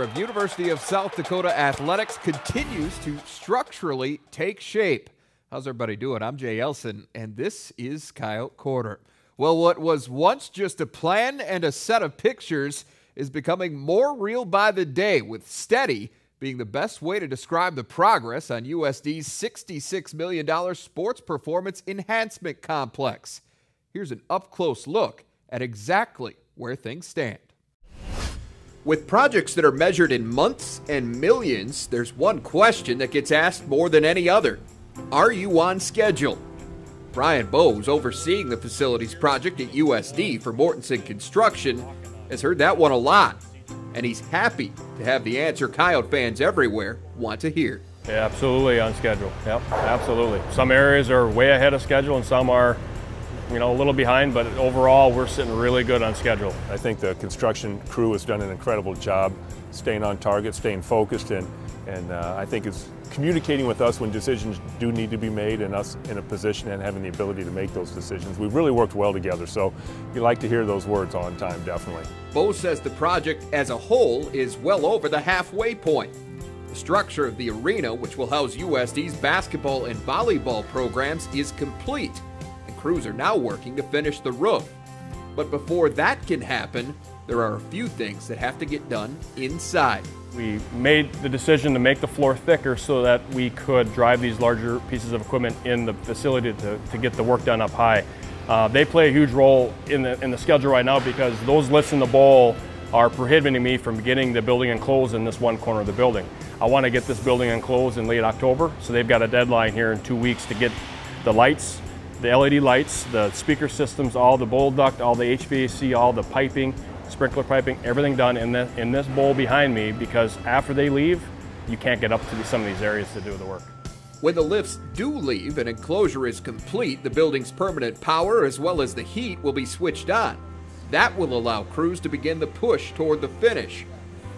future of University of South Dakota athletics continues to structurally take shape. How's everybody doing? I'm Jay Elson, and this is Coyote Corner. Well, what was once just a plan and a set of pictures is becoming more real by the day, with steady being the best way to describe the progress on USD's $66 million sports performance enhancement complex. Here's an up-close look at exactly where things stand. With projects that are measured in months and millions, there's one question that gets asked more than any other. Are you on schedule? Brian Bowes, overseeing the facilities project at USD for Mortensen Construction, has heard that one a lot, and he's happy to have the answer Coyote fans everywhere want to hear. Yeah, absolutely on schedule. Yep, absolutely. Some areas are way ahead of schedule and some are, a little behind, but overall we're sitting really good on schedule. I think the construction crew has done an incredible job staying on target, staying focused, and I think it's communicating with us when decisions do need to be made and us in a position and having the ability to make those decisions. We've really worked well together, so you like to hear those words on time, definitely. Bowes says the project as a whole is well over the halfway point. The structure of the arena, which will house USD's basketball and volleyball programs, is complete, and crews are now working to finish the roof. But before that can happen, there are a few things that have to get done inside. We made the decision to make the floor thicker so that we could drive these larger pieces of equipment in the facility to get the work done up high. They play a huge role in the schedule right now because those lifts in the bowl are prohibiting me from getting the building enclosed in this one corner of the building. I want to get this building enclosed in late October, so they've got a deadline here in 2 weeks to get the lights, the LED lights, the speaker systems, all the bowl duct, all the HVAC, all the piping, sprinkler piping, everything done in this bowl behind me, because after they leave, you can't get up to some of these areas to do the work. When the lifts do leave and enclosure is complete, the building's permanent power as well as the heat will be switched on. That will allow crews to begin the push toward the finish.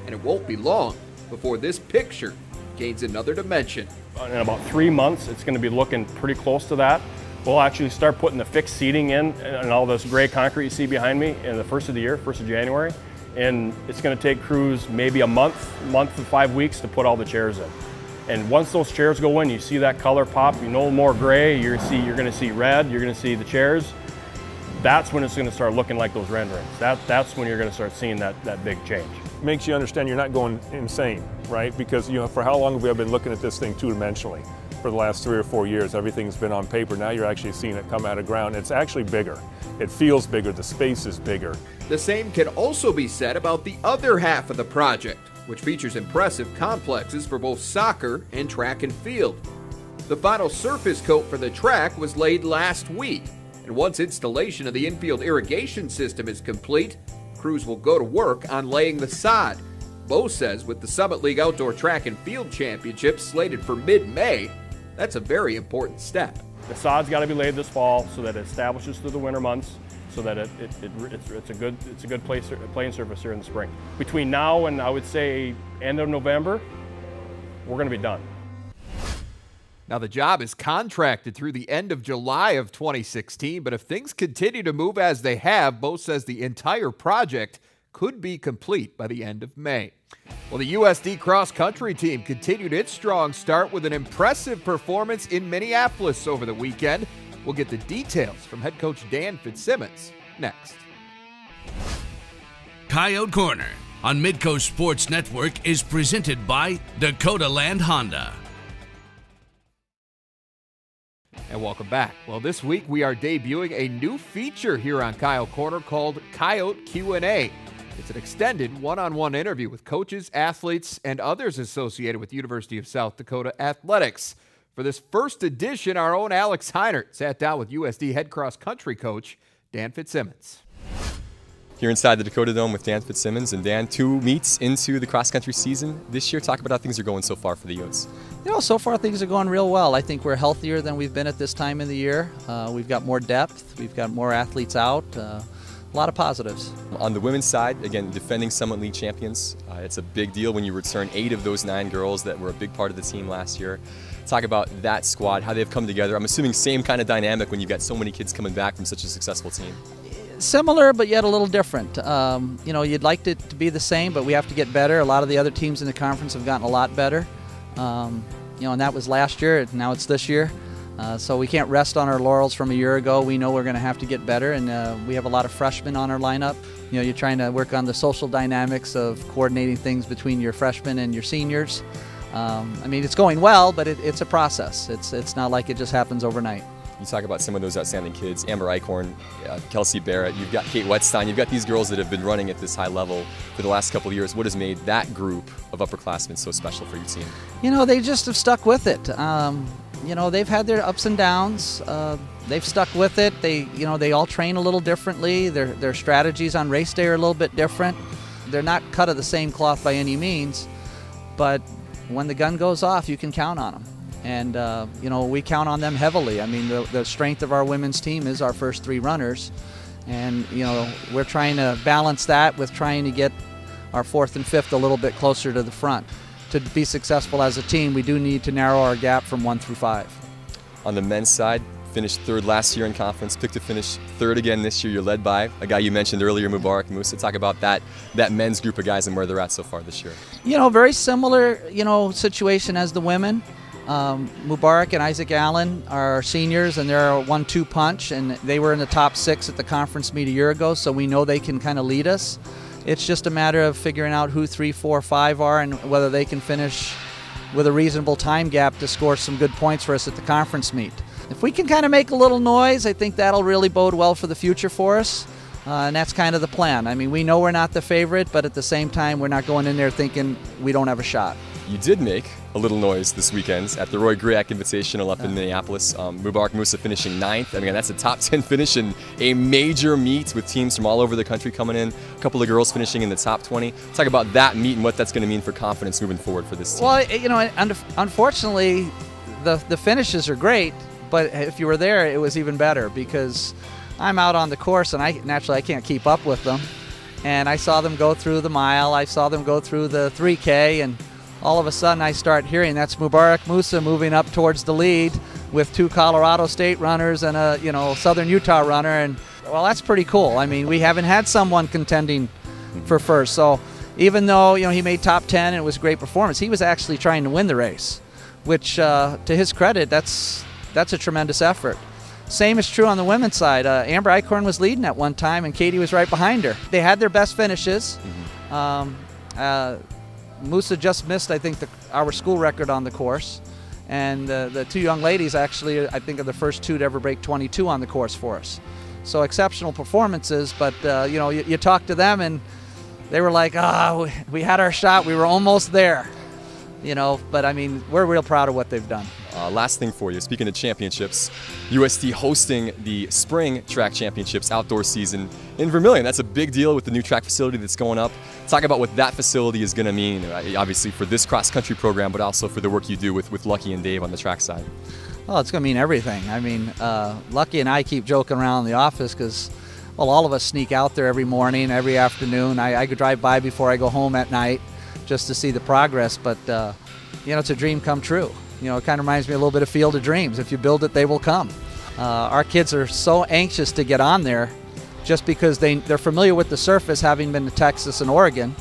And it won't be long before this picture gains another dimension. In about 3 months, it's going to be looking pretty close to that. We'll actually start putting the fixed seating in and all this gray concrete you see behind me in the first of the year, 1st of January. And it's going to take crews maybe a month to 5 weeks to put all the chairs in. And once those chairs go in, you see that color pop, no more gray, you're going to see red, you're going to see the chairs. That's when it's going to start looking like those renderings. That's when you're going to start seeing that big change. Makes you understand you're not going insane, right? Because for how long have we been looking at this thing two-dimensionally? For the last 3 or 4 years, everything's been on paper. Now you're actually seeing it come out of ground. It's actually bigger. It feels bigger. The space is bigger. The same can also be said about the other half of the project, which features impressive complexes for both soccer and track and field. The final surface coat for the track was laid last week, and once installation of the infield irrigation system is complete, crews will go to work on laying the sod. Bowes says with the Summit League Outdoor Track and Field Championships slated for mid-May, that's a very important step. The sod's got to be laid this fall so that it establishes through the winter months, so that it's a good playing surface here in the spring. Between now and I would say end of November, we're going to be done. Now the job is contracted through the end of July of 2016, but if things continue to move as they have, Bowes says the entire project could be complete by the end of May. Well, the USD cross-country team continued its strong start with an impressive performance in Minneapolis over the weekend. We'll get the details from head coach Dan Fitzsimmons next. Coyote Corner on Midcoast Sports Network is presented by Dakota Land Honda. And welcome back. Well, this week we are debuting a new feature here on Coyote Corner called Coyote Q&A. It's an extended one-on-one interview with coaches, athletes, and others associated with University of South Dakota athletics. For this first edition, our own Alex Heinert sat down with USD head cross-country coach Dan Fitzsimmons. Here inside the Dakota Dome with Dan Fitzsimmons. And Dan, 2 meets into the cross-country season this year. Talk about how things are going so far for the Yotes. So far things are going real well. I think we're healthier than we've been at this time of the year. We've got more depth. We've got more athletes out. A lot of positives. On the women's side, again, defending Summit League champions. It's a big deal when you return 8 of those 9 girls that were a big part of the team last year. Talk about that squad, how they've come together. I'm assuming same kind of dynamic when you've got so many kids coming back from such a successful team. Similar, but yet a little different. You know, you'd like it to be the same, but we have to get better. A lot of the other teams in the conference have gotten a lot better. You know, and that was last year, and now it's this year. So we can't rest on our laurels from a year ago. We know we're going to have to get better, and we have a lot of freshmen on our lineup. You know, you're trying to work on the social dynamics of coordinating things between your freshmen and your seniors. I mean, it's going well, but it's a process. It's not like it just happens overnight. You talk about some of those outstanding kids, Amber Eichhorn, Kelsey Barrett, you've got Kate Wetstein, you've got these girls that have been running at this high level for the last couple of years. What has made that group of upperclassmen so special for your team? You know, they just have stuck with it. You know, they've had their ups and downs. They've stuck with it. You know, they all train a little differently. Their strategies on race day are a little bit different. They're not cut of the same cloth by any means, but when the gun goes off, you can count on them. And, you know, we count on them heavily. I mean, the strength of our women's team is our first 3 runners. And, you know, we're trying to balance that with trying to get our 4th and 5th a little bit closer to the front. To be successful as a team, we do need to narrow our gap from 1 through 5. On the men's side, finished 3rd last year in conference, picked to finish 3rd again this year. You're led by a guy you mentioned earlier, Mubarak Musa. Talk about that men's group of guys and where they're at so far this year. You know, very similar, you know, situation as the women. Mubarak and Isaac Allen are seniors, and they're a 1-2 punch, and they were in the top 6 at the conference meet a year ago, so we know they can kind of lead us. It's just a matter of figuring out who 3, 4, 5 are and whether they can finish with a reasonable time gap to score some good points for us at the conference meet. If we can kind of make a little noise, I think that'll really bode well for the future for us, and that's kind of the plan. I mean, we know we're not the favorite, but at the same time, we're not going in there thinking we don't have a shot. You did make a little noise this weekend at the Roy Griak Invitational up in Minneapolis. Mubarak Musa finishing 9th. I mean, that's a top 10 finish in a major meet with teams from all over the country coming in. A couple of girls finishing in the top 20. Talk about that meet and what that's going to mean for confidence moving forward for this team. Well, you know, unfortunately, the finishes are great, but if you were there, it was even better because I'm out on the course and naturally I can't keep up with them. And I saw them go through the mile. I saw them go through the 3K, and all of a sudden I start hearing that's Mubarak Musa moving up towards the lead with 2 Colorado State runners and a, you know, Southern Utah runner, and well, that's pretty cool. I mean, we haven't had someone contending for first, so even though, you know, he made top 10 and it was a great performance, he was actually trying to win the race, which to his credit, that's a tremendous effort. Same is true on the women's side. Amber Eichhorn was leading at one time and Katie was right behind her. They had their best finishes. Musa just missed, I think, our school record on the course. And the 2 young ladies actually, I think, are the first 2 to ever break 22 on the course for us. So exceptional performances, but, you know, you talk to them and they were like, we had our shot, we were almost there. You know, but I mean, we're real proud of what they've done. Last thing for you, speaking of championships, USD hosting the Spring Track Championships outdoor season in Vermilion. That's a big deal with the new track facility that's going up. Talk about what that facility is going to mean, obviously for this cross-country program, but also for the work you do with Lucky and Dave on the track side. Well, it's going to mean everything. I mean, Lucky and I keep joking around in the office because, well, all of us sneak out there every morning, every afternoon. I could drive by before I go home at night just to see the progress, but you know, it's a dream come true. You know, it kind of reminds me a little bit of Field of Dreams. If you build it, they will come. Our kids are so anxious to get on there just because they're familiar with the surface, having been to Texas and Oregon.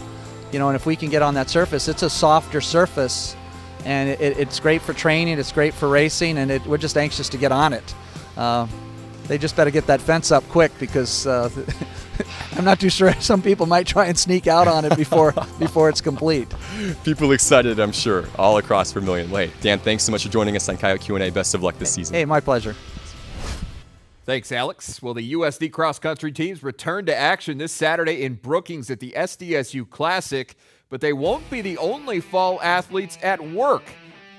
You know, and if we can get on that surface, it's a softer surface, and it's great for training, it's great for racing, and we're just anxious to get on it. They just better get that fence up quick because I'm not too sure. Some people might try and sneak out on it before it's complete. People excited, I'm sure, all across Vermilion. Hey, Dan, thanks so much for joining us on Coyote Q&A. Best of luck this season. Hey, my pleasure. Thanks, Alex. Well, the USD cross-country teams return to action this Saturday in Brookings at the SDSU Classic, but they won't be the only fall athletes at work.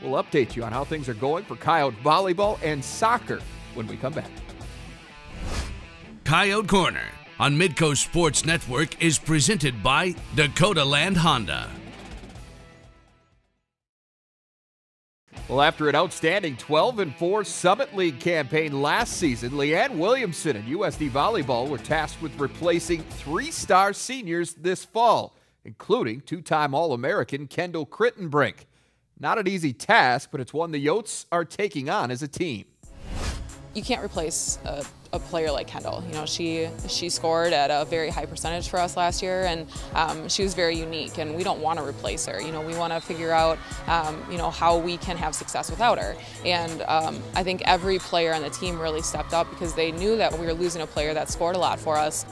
We'll update you on how things are going for Coyote volleyball and soccer when we come back. Coyote Corner on Midcoast Sports Network is presented by Dakota Land Honda. Well, after an outstanding 12-4 Summit League campaign last season, Leanne Williamson and USD Volleyball were tasked with replacing 3-star seniors this fall, including 2-time All-American Kendall Crittenbrink. Not an easy task, but it's one the Yotes are taking on as a team. You can't replace a a player like Kendall. You know, she scored at a very high percentage for us last year, and she was very unique, and we don't want to replace her. You know, we want to figure out, you know, how we can have success without her. And I think every player on the team really stepped up because they knew that we were losing a player that scored a lot for us.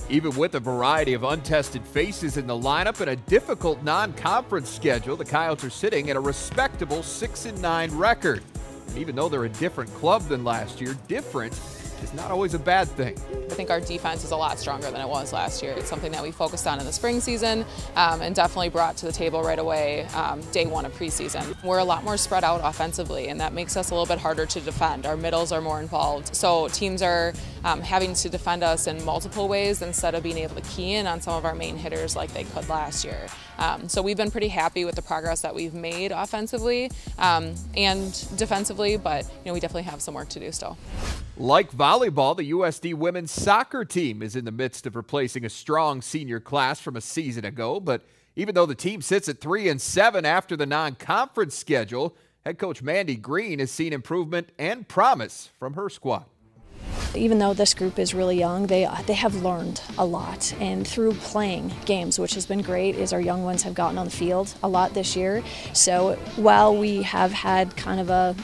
Even with a variety of untested faces in the lineup and a difficult non-conference schedule, the Coyotes are sitting at a respectable 6-9 record. And even though they're a different club than last year, different is not always a bad thing. I think our defense is a lot stronger than it was last year. It's something that we focused on in the spring season and definitely brought to the table right away day one of preseason. We're a lot more spread out offensively, and that makes us a little bit harder to defend. Our middles are more involved, so teams are having to defend us in multiple ways instead of being able to key in on some of our main hitters like they could last year. So we've been pretty happy with the progress that we've made offensively and defensively, but you know, we definitely have some work to do still. Like volleyball, the USD women's soccer team is in the midst of replacing a strong senior class from a season ago. But even though the team sits at 3-7 after the non-conference schedule, head coach Mandy Green has seen improvement and promise from her squad. Even though this group is really young, they have learned a lot, and through playing games, which has been great, is our young ones have gotten on the field a lot this year. So while we have had kind of a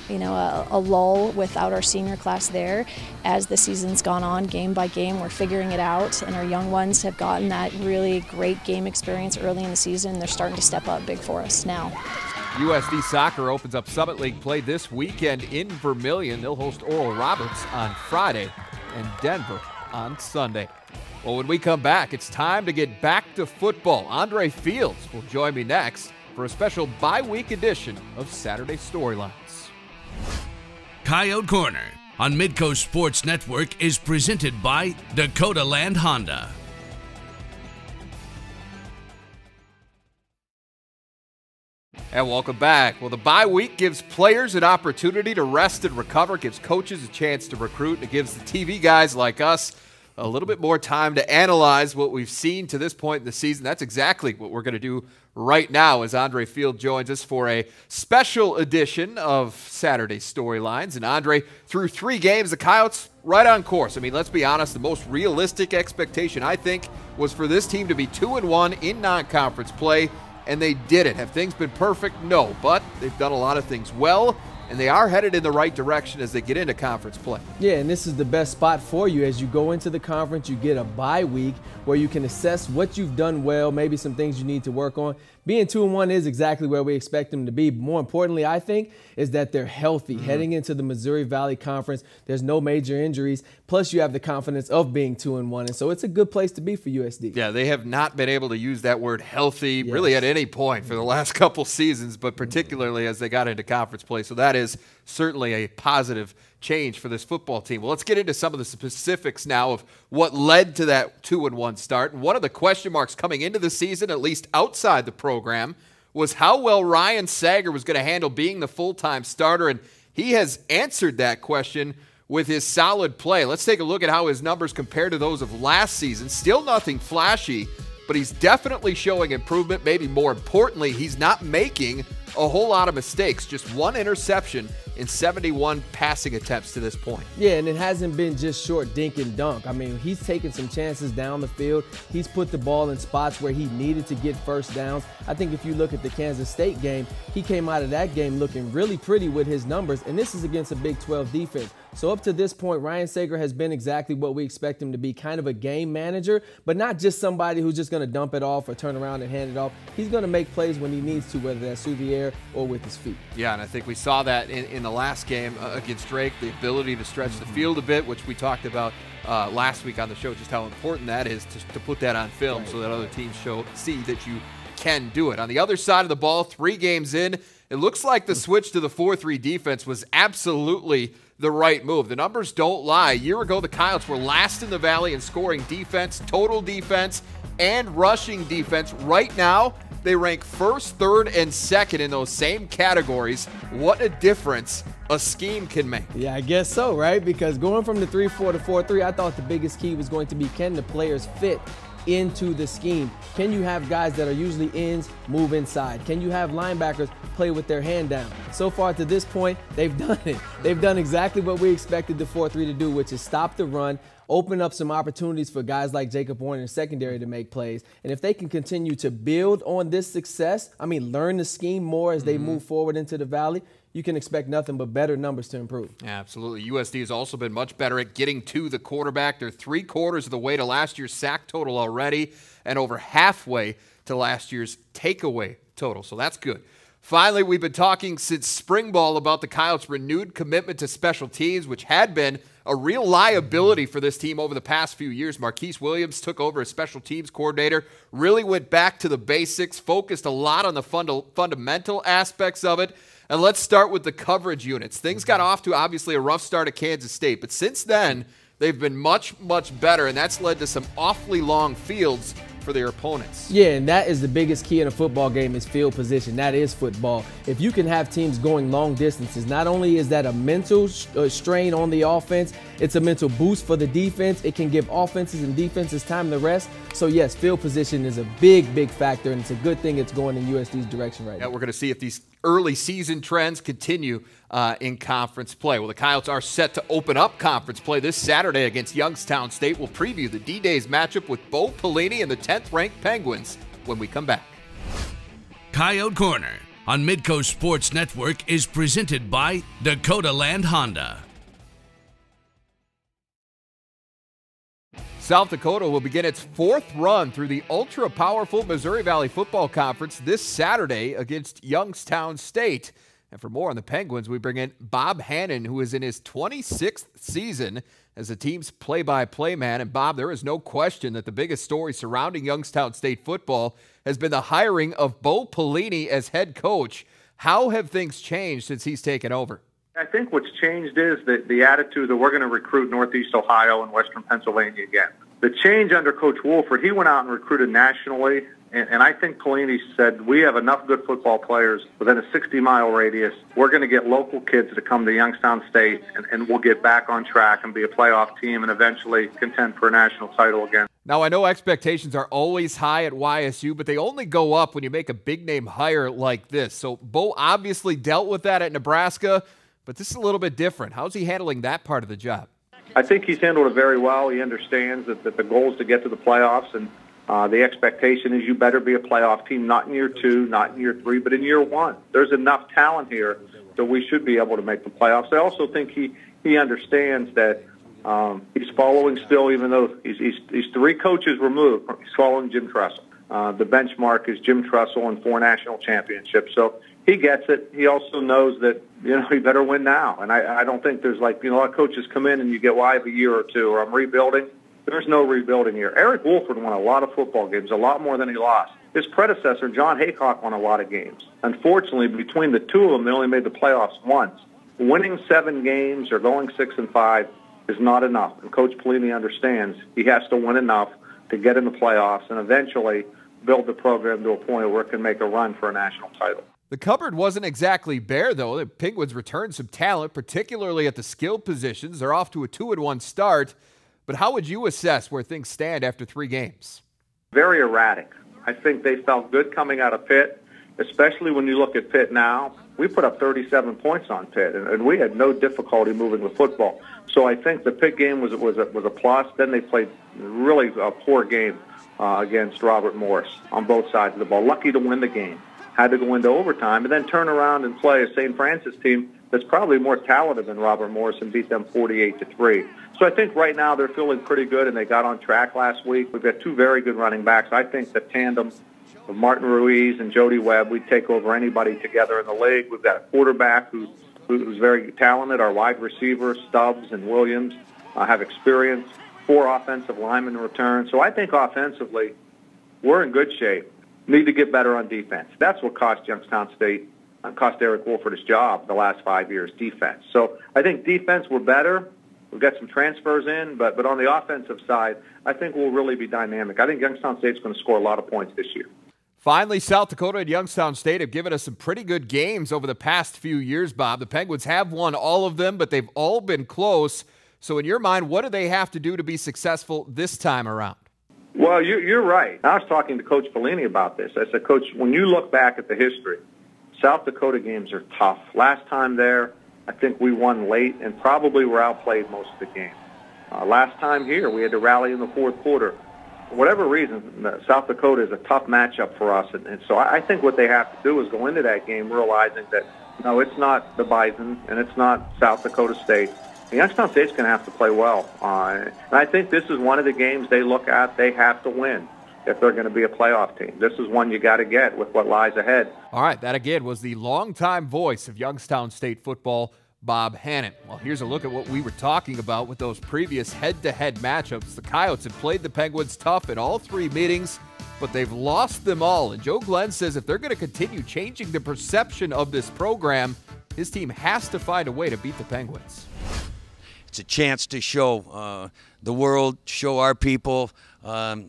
lull without our senior class there, as the season's gone on, game by game, we're figuring it out, and our young ones have gotten that really great game experience early in the season. They're starting to step up big for us now. USD Soccer opens up Summit League play this weekend in Vermillion. They'll host Oral Roberts on Friday and Denver on Sunday. Well, when we come back, it's time to get back to football. Andre Fields will join me next for a special bye-week edition of Saturday Storylines. Coyote Corner on Midcoast Sports Network is presented by Dakota Land Honda. And welcome back. Well, the bye week gives players an opportunity to rest and recover, gives coaches a chance to recruit, and it gives the TV guys like us a little bit more time to analyze what we've seen to this point in the season. That's exactly what we're going to do right now as Andre Field joins us for a special edition of Saturday Storylines. And Andre, through 3 games, the Coyotes right on course. I mean, let's be honest, the most realistic expectation, I think, was for this team to be 2-1 in non-conference play. And they did it. Have things been perfect? No, but they've done a lot of things well, and they are headed in the right direction as they get into conference play. Yeah, and this is the best spot for you as you go into the conference. You get a bye week where you can assess what you've done well, maybe some things you need to work on. Being 2-1 is exactly where we expect them to be. But more importantly, I think, is that they're healthy. Heading into the Missouri Valley Conference, there's no major injuries. Plus, you have the confidence of being 2-1. And so it's a good place to be for USD. Yeah, they have not been able to use that word healthy really at any point for the last couple seasons, but particularly as they got into conference play. So that is certainly a positive change for this football team. Well, let's get into some of the specifics now of what led to that 2-1 start. And one of the question marks coming into the season, at least outside the program, was how well Ryan Sager was going to handle being the full-time starter. And he has answered that question with his solid play. Let's take a look at how his numbers compare to those of last season. Still nothing flashy, but he's definitely showing improvement. Maybe more importantly, he's not making a whole lot of mistakes. Just 1 interception in 71 passing attempts to this point. Yeah, and it hasn't been just short dink and dunk. I mean, he's taken some chances down the field. He's put the ball in spots where he needed to get first downs. I think if you look at the Kansas State game, he came out of that game looking really pretty with his numbers, and this is against a Big 12 defense. So up to this point, Ryan Sager has been exactly what we expect him to be, kind of a game manager, but not just somebody who's just going to dump it off or turn around and hand it off. He's going to make plays when he needs to, whether that's through the air or with his feet. Yeah, and I think we saw that in the last game against Drake, the ability to stretch the field a bit, which we talked about last week on the show, just how important that is to put that on film so that other teams see that you can do it. On the other side of the ball, 3 games in, it looks like the switch to the 4-3 defense was absolutely the right move. The numbers don't lie. A year ago, the Coyotes were last in the Valley in scoring defense, total defense, and rushing defense. Right now, they rank 1st, 3rd, and 2nd in those same categories. What a difference a scheme can make. Yeah, I guess so, right? Because going from the 3-4 to 4-3, I thought the biggest key was going to be, can the players fit into the scheme? Can you have guys that are usually ends move inside? Can you have linebackers play with their hand down? So far to this point, they've done it. They've done exactly what we expected the 4-3 to do, which is stop the run, open up some opportunities for guys like Jacob Warner in secondary to make plays. And if they can continue to build on this success, learn the scheme more as they move forward into the Valley, you can expect nothing but better numbers to improve. Absolutely. USD has also been much better at getting to the quarterback. They're 3/4 of the way to last year's sack total already and over halfway to last year's takeaway total. So that's good. Finally, we've been talking since spring ball about the Coyotes' renewed commitment to special teams, which had been a real liability for this team over the past few years. Marquise Williams took over as special teams coordinator, really went back to the basics, focused a lot on the fundamental aspects of it. And let's start with the coverage units. Things got off to obviously a rough start at Kansas State, but since then, they've been much, much better, and that's led to some awfully long fields for their opponents. Yeah, and that is the biggest key in a football game is field position. That is football. If you can have teams going long distances, not only is that a mental strain on the offense, it's a mental boost for the defense. It can give offenses and defenses time to rest. So yes, field position is a big, big factor, and it's a good thing it's going in USD's direction right now. We're going to see if these early season trends continue in conference play. Well, the Coyotes are set to open up conference play this Saturday against Youngstown State. We'll preview the D-Days matchup with Bo Pelini and the 10th-ranked Penguins when we come back. Coyote Corner on Midcoast Sports Network is presented by Dakota Land Honda. South Dakota will begin its 4th run through the ultra-powerful Missouri Valley Football Conference this Saturday against Youngstown State. And for more on the Penguins, we bring in Bob Hannon, who is in his 26th season as the team's play-by-play man. And Bob, there is no question that the biggest story surrounding Youngstown State football has been the hiring of Bo Pelini as head coach. How have things changed since he's taken over? I think what's changed is the attitude that we're going to recruit Northeast Ohio and Western Pennsylvania again. The change under Coach Wolford, he went out and recruited nationally, and I think Pelini said, we have enough good football players within a 60-mile radius. We're going to get local kids to come to Youngstown State, and we'll get back on track and be a playoff team and eventually contend for a national title again. Now, I know expectations are always high at YSU, but they only go up when you make a big-name hire like this. So Bo obviously dealt with that at Nebraska, but this is a little bit different. How's he handling that part of the job? I think he's handled it very well. He understands that the goal is to get to the playoffs, and the expectation is you better be a playoff team, not in year 2, not in year 3, but in year 1. There's enough talent here that we should be able to make the playoffs. I also think he understands that he's following still, even though he's 3 coaches removed, he's following Jim Tressel. The benchmark is Jim Tressel and 4 national championships. So he gets it. He also knows that, he better win now. And I don't think there's a lot of coaches come in and you get, I have a year or 2, or I'm rebuilding. There's no rebuilding here. Eric Wolford won a lot of football games, a lot more than he lost. His predecessor, John Haycock, won a lot of games. Unfortunately, between the 2 of them, they only made the playoffs once. Winning 7 games or going 6-5 is not enough. And Coach Pelini understands he has to win enough to get in the playoffs and eventually build the program to a point where it can make a run for a national title. The cupboard wasn't exactly bare, though. The Penguins returned some talent, particularly at the skill positions. They're off to a 2-1 start. But how would you assess where things stand after 3 games? Very erratic. I think they felt good coming out of Pitt, especially when you look at Pitt now. We put up 37 points on Pitt, and we had no difficulty moving the football. So I think the Pitt game was a plus. Then they played really a poor game against Robert Morris on both sides of the ball. Lucky to win the game. Had to go into overtime and then turn around and play a St. Francis team that's probably more talented than Robert Morris and beat them 48-3. So I think right now they're feeling pretty good, and they got on track last week. We've got 2 very good running backs. I think the tandem of Martin Ruiz and Jody Webb, we'd take over anybody together in the league. We've got a quarterback who's very talented. Our wide receivers, Stubbs and Williams, have experience. 4 offensive linemen in return. So I think offensively we're in good shape. Need to get better on defense. That's what cost Youngstown State, cost Eric Wolford his job the last 5 years, defense. So I think defense, we're better. We've got some transfers in, but on the offensive side, I think we'll really be dynamic. I think Youngstown State's going to score a lot of points this year. Finally, South Dakota and Youngstown State have given us some pretty good games over the past few years, Bob. The Penguins have won all of them, but they've all been close. So in your mind, what do they have to do to be successful this time around? Well, you're right. I was talking to Coach Bellini about this. I said, Coach, when you look back at the history, South Dakota games are tough. Last time there, I think we won late and probably were outplayed most of the game. Last time here, we had to rally in the fourth quarter. For whatever reason, South Dakota is a tough matchup for us. And so I think what they have to do is go into that game realizing that, no, it's not the Bison and it's not South Dakota State. Youngstown State's going to have to play well. And I think this is one of the games they look at, they have to win if they're going to be a playoff team. This is one you got to get with what lies ahead. All right, that again was the longtime voice of Youngstown State football, Bob Hannon. Well, here's a look at what we were talking about with those previous head-to-head matchups. The Coyotes have played the Penguins tough in all three meetings, but they've lost them all. And Joe Glenn says if they're going to continue changing the perception of this program, his team has to find a way to beat the Penguins. It's a chance to show the world, show our people,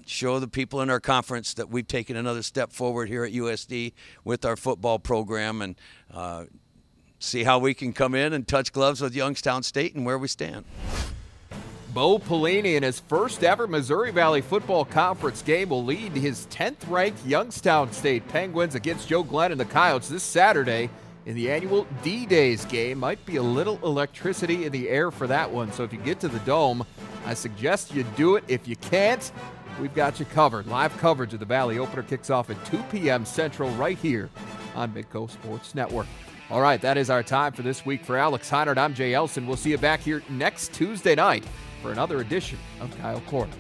show the people in our conference that we've taken another step forward here at USD with our football program, and see how we can come in and touch gloves with Youngstown State and where we stand. Bo Pelini in his first ever Missouri Valley Football Conference game will lead his 10th-ranked Youngstown State Penguins against Joe Glenn and the Coyotes this Saturday in the annual D-Days game. Might be a little electricity in the air for that one, so if you get to the Dome, I suggest you do it. If you can't, we've got you covered. Live coverage of the Valley opener kicks off at 2 p.m. Central right here on Midco Sports Network. All right, that is our time for this week. For Alex Heinert, I'm Jay Elson. We'll see you back here next Tuesday night for another edition of Coyote Corner.